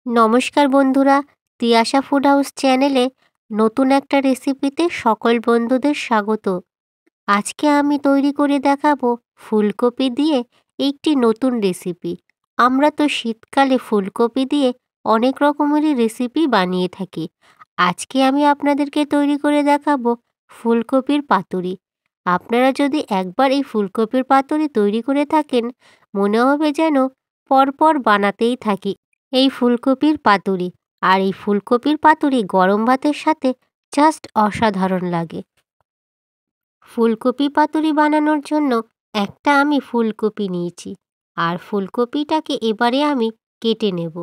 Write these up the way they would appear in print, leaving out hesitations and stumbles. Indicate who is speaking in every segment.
Speaker 1: নমস্কার বন্ধুরা, Tiyasha food house চ্যানেলে নতুন একটা রেসিপিতে সকল বন্ধুদের স্বাগত। আজকে আমি তৈরি করে দেখাবো ফুলকপি দিয়ে একটি নতুন রেসিপি। আমরা তো শীতকালে ফুলকপি দিয়ে অনেক রকমেরই রেসিপি বানিয়ে থাকি। আজকে আমি আপনাদেরকে তৈরি করে দেখাবো ফুলকপির পাতুরি। আপনারা যদি একবার এই ফুলকপির পাতুরি তৈরি করে থাকেন, মনে হবে যেন পরপর বানাতেই থাকি এই ফুলকপির পাতুরি। আর এই ফুলকপির পাতুরি গরম ভাতের সাথে জাস্ট অসাধারণ লাগে। ফুলকপি পাতুরি বানানোর জন্য একটা আমি ফুলকপি নিয়েছি, আর ফুলকপিটাকে এবারে আমি কেটে নেব।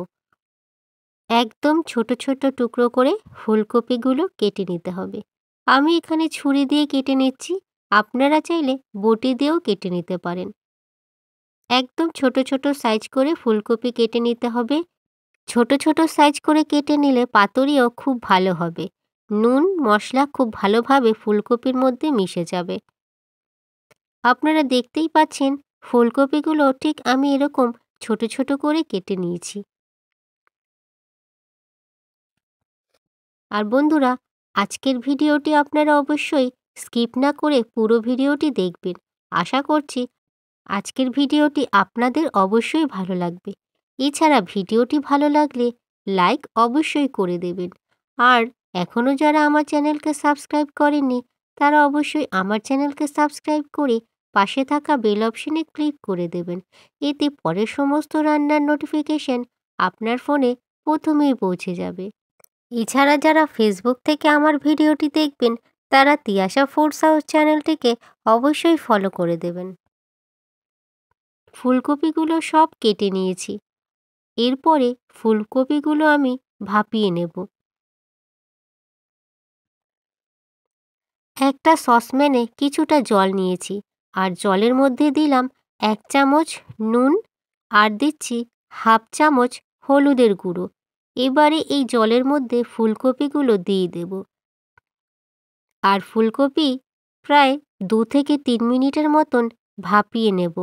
Speaker 1: একদম ছোট ছোট টুকরো করে ফুলকপিগুলো কেটে নিতে হবে। আমি এখানে ছুরি দিয়ে কেটে নিচ্ছি, আপনারা চাইলে বটি দিয়েও কেটে নিতে পারেন। একদম ছোট ছোট সাইজ করে ফুলকপি কেটে নিতে হবে। ছোট ছোট সাইজ করে কেটে নিলে পাতুরিও খুব ভালো হবে। নুন মশলা খুব ভালোভাবে ফুলকপির মধ্যে মিশে যাবে। আপনারা দেখতেই পাচ্ছেন ফুলকপিগুলো ঠিক আমি এরকম ছোট ছোট করে কেটে নিয়েছি। আর বন্ধুরা, আজকের ভিডিওটি আপনারা অবশ্যই স্কিপ না করে পুরো ভিডিওটি দেখবেন। আশা করছি আজকের ভিডিওটি আপনাদের অবশ্যই ভালো লাগবে। এছাড়া ভিডিওটি ভালো লাগলে লাইক অবশ্যই করে দেবেন। আর এখনও যারা আমার চ্যানেলকে সাবস্ক্রাইব করেননি, তারা অবশ্যই আমার চ্যানেলকে সাবস্ক্রাইব করে পাশে থাকা বেল অপশনে ক্লিক করে দেবেন। এতে পরের সমস্ত রান্নার নোটিফিকেশন আপনার ফোনে প্রথমেই পৌঁছে যাবে। এছাড়া যারা ফেসবুক থেকে আমার ভিডিওটি দেখবেন, তারা তিয়াশা ফুডস হাউস চ্যানেলটিকে অবশ্যই ফলো করে দেবেন। ফুলকপিগুলো সব কেটে নিয়েছি। এরপরে ফুলকপিগুলো আমি ভাপিয়ে নেব। একটা সসপ্যানে কিছুটা জল নিয়েছি, আর জলের মধ্যে দিলাম 1 চামচ নুন, আর দিচ্ছি হাফ চামচ হলুদের গুঁড়ো। এবারে এই জলের মধ্যে ফুলকপিগুলো দিয়ে দেব। আর ফুলকপি প্রায় 2 থেকে 3 মিনিটের মতন ভাপিয়ে নেব,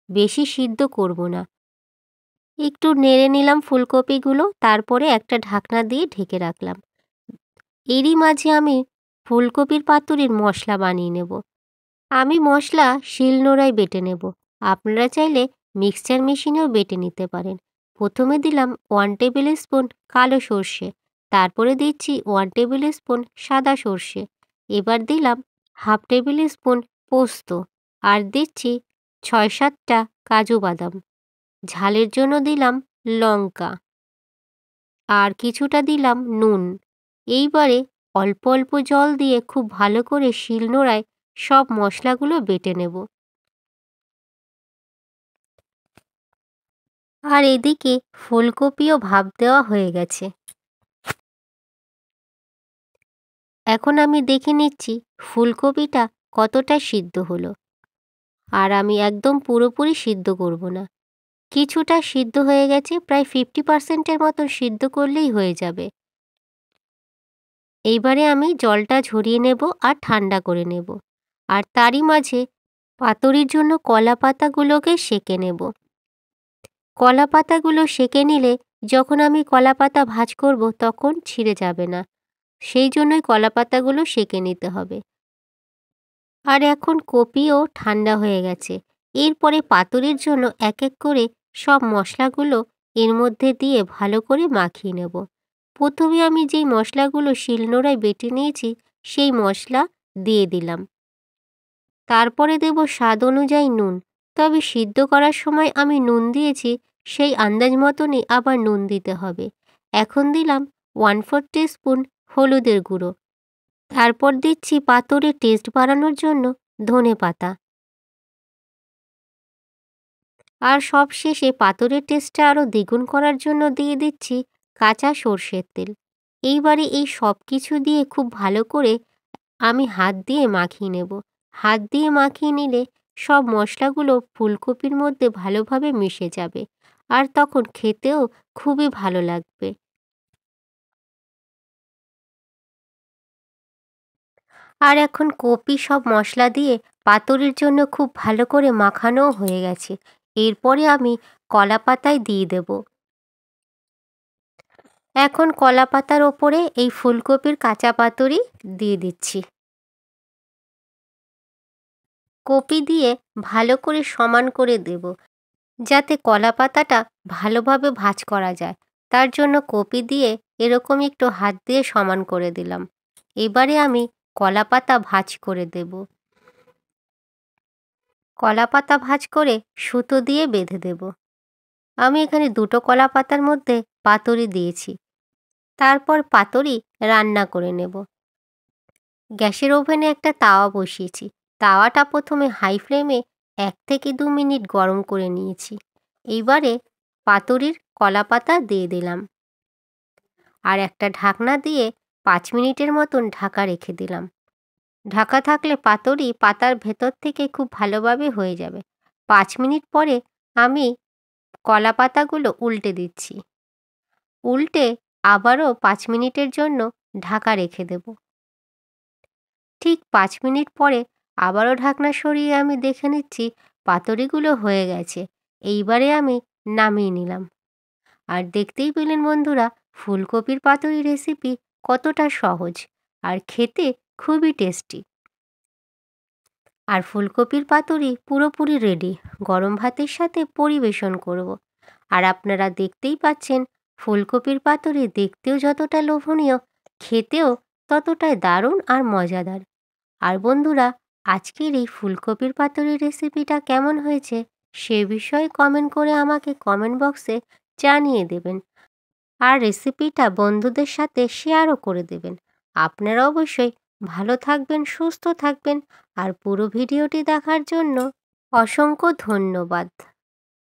Speaker 1: বেশি সিদ্ধ করব না। একটু নেড়ে নিলাম ফুলকপিগুলো, তারপরে একটা ঢাকনা দিয়ে ঢেকে রাখলাম। এরই মাঝে আমি ফুলকপির পাতুরির মশলা বানিয়ে নেব। আমি মশলা শিলনোড়ায় বেটে নেব। আপনারা চাইলে মিক্সচার মেশিনেও বেটে নিতে পারেন। প্রথমে দিলাম 1 টেবিল স্পুন কালো সর্ষে, তারপরে দিচ্ছি 1 টেবিল স্পুন সাদা সর্ষে, এবার দিলাম হাফ টেবিল স্পুন পোস্ত, আর দিচ্ছি 6-7টা কাজু বাদাম। ঝালের জন্য দিলাম লঙ্কা, আর কিছুটা দিলাম নুন। এইবারে অল্প অল্প জল দিয়ে খুব ভালো করে শিলনোড়ায় সব মশলাগুলো বেটে নেব। আর এদিকে ফুলকপিও ভাপ দেওয়া হয়ে গেছে। এখন আমি দেখে নিচ্ছি ফুলকপিটা কতটা সিদ্ধ হলো। আর আমি একদম পুরোপুরি সিদ্ধ করব না, কিছুটা সিদ্ধ হয়ে গেছে, প্রায় 50%-এর মতন সিদ্ধ করলেই হয়ে যাবে। এইবারে আমি জলটা ঝরিয়ে নেব আর ঠান্ডা করে নেব। আর তারই মাঝে পাতুরির জন্য কলা পাতাগুলোকে সেঁকে নেব। কলা পাতাগুলো সেঁকে নিলে যখন আমি কলা পাতা ভাঁজ করব তখন ছিঁড়ে যাবে না, সেই জন্যই কলা পাতাগুলো সেঁকে নিতে হবে। আর এখন কপিও ঠান্ডা হয়ে গেছে। এরপরে পাতুরির জন্য এক এক করে সব মশলাগুলো এর মধ্যে দিয়ে ভালো করে মাখিয়ে নেব। প্রথমে আমি যেই মশলাগুলো শিলনোড়ায় বেটে নিয়েছি সেই মশলা দিয়ে দিলাম। তারপরে দেব স্বাদ অনুযায়ী নুন। তবে সিদ্ধ করার সময় আমি নুন দিয়েছি, সেই আন্দাজ মতনই আবার নুন দিতে হবে। এখন দিলাম 1/4 টিস্পুন হলুদের গুঁড়ো। তারপর দিচ্ছি পাতুরে টেস্ট বাড়ানোর জন্য ধনেপাতা। আর সবশেষে পাতুরের টেস্টটা আরও দ্বিগুণ করার জন্য দিয়ে দিচ্ছি কাঁচা সর্ষের তেল। এইবারে এই সব কিছু দিয়ে খুব ভালো করে আমি হাত দিয়ে মাখিয়ে নেব। হাত দিয়ে মাখিয়ে নিলে সব মশলাগুলো ফুলকপির মধ্যে ভালোভাবে মিশে যাবে, আর তখন খেতেও খুবই ভালো লাগবে। আর এখন কপি সব মশলা দিয়ে পাতুরির জন্য খুব ভালো করে মাখানোও হয়ে গেছে। এরপরে আমি কলা পাতায় দিয়ে দেব। এখন কলা পাতার ওপরে এই ফুলকপির কাঁচা পাতুরি দিয়ে দিচ্ছি। কপি দিয়ে ভালো করে সমান করে দেব, যাতে কলা পাতাটা ভালোভাবে ভাঁজ করা যায়। তার জন্য কপি দিয়ে এরকম একটু হাত দিয়ে সমান করে দিলাম। এবারে আমি কলা পাতা ভাঁজ করে দেব। কলা পাতা ভাঁজ করে সুতো দিয়ে বেঁধে দেব। আমি এখানে দুটো কলা পাতার মধ্যে পাতুরি দিয়েছি। তারপর পাতুরি রান্না করে নেব। গ্যাসের ওভেনে একটা তাওয়া বসিয়েছি। তাওয়াটা প্রথমে হাই ফ্লেমে 1 থেকে 2 মিনিট গরম করে নিয়েছি। এইবারে পাতুরির কলা পাতা দিয়ে দিলাম আর একটা ঢাকনা দিয়ে 5 মিনিটের মতন ঢাকা রেখে দিলাম। ঢাকা থাকলে পাতুরি পাতার ভেতর থেকে খুব ভালোভাবে হয়ে যাবে। 5 মিনিট পরে আমি কলা পাতাগুলো উল্টে দিচ্ছি। উল্টে আবারও 5 মিনিটের জন্য ঢাকা রেখে দেব। ঠিক 5 মিনিট পরে আবারও ঢাকনা সরিয়ে আমি দেখে নিচ্ছি পাতুরিগুলো হয়ে গেছে। এইবারে আমি নামিয়ে নিলাম। আর দেখতেই পেলেন বন্ধুরা, ফুলকপির পাতুরি রেসিপি কতটা সহজ আর খেতে খুবই টেস্টি। আর ফুলকপির পাতুরি পুরোপুরি রেডি। গরম ভাতের সাথে পরিবেশন করব। আর আপনারা দেখতেই পাচ্ছেন ফুলকপির পাতুরি দেখতেও যতটা লোভনীয়, খেতেও ততটাই দারুণ আর মজাদার। আর বন্ধুরা, আজকের এই ফুলকপির পাতুরি রেসিপিটা কেমন হয়েছে সে বিষয়ে কমেন্ট করে আমাকে কমেন্ট বক্সে জানিয়ে দেবেন। আর রেসিপিটা বন্ধুদের সাথে শেয়ারও করে দেবেন। আপনারা অবশ্যই ভালো থাকবেন, সুস্থ থাকবেন। আর পুরো ভিডিওটি দেখার জন্য অসংখ্য ধন্যবাদ।